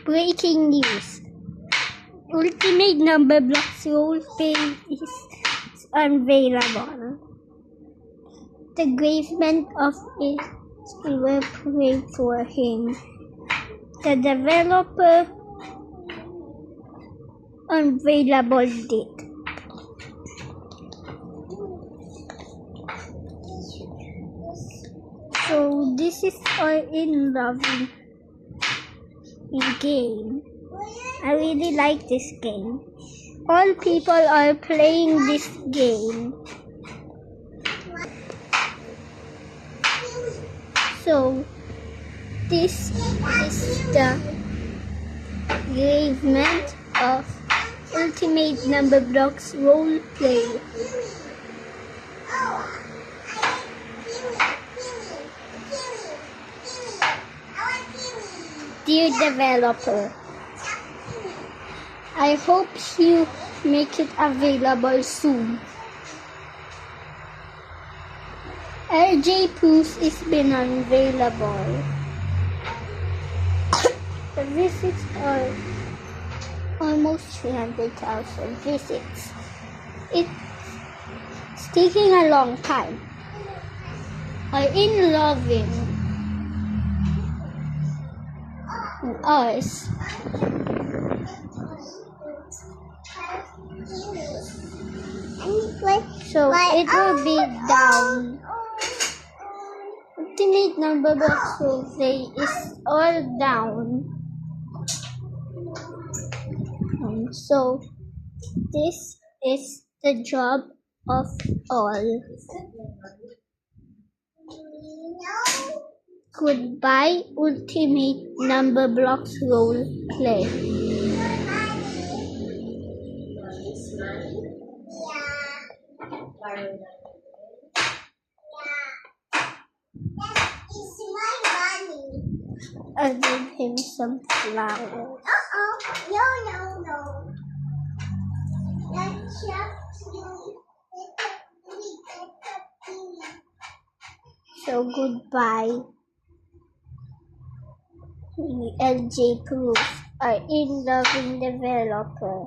Breaking news. Ultimate Numberblocks roleplay is unavailable. The gravement of it will pray for him. The developer unavailable date. So this is our in-loving game. I really like this game. All people are playing this game. So this is the gravement of Ultimate Numberblocks roleplay. Dear developer, I hope you make it available soon. RJ Proofs is been unavailable. The visits are almost 300,000 visits. It's taking a long time. I'm in loving us. So it will be down. Ultimate Numberblocks roleplay is all down. So this is the job of all. Goodbye, Ultimate Numberblocks roleplay. I gave him some flowers. No. So goodbye, LJ Proofs, our in-loving developer.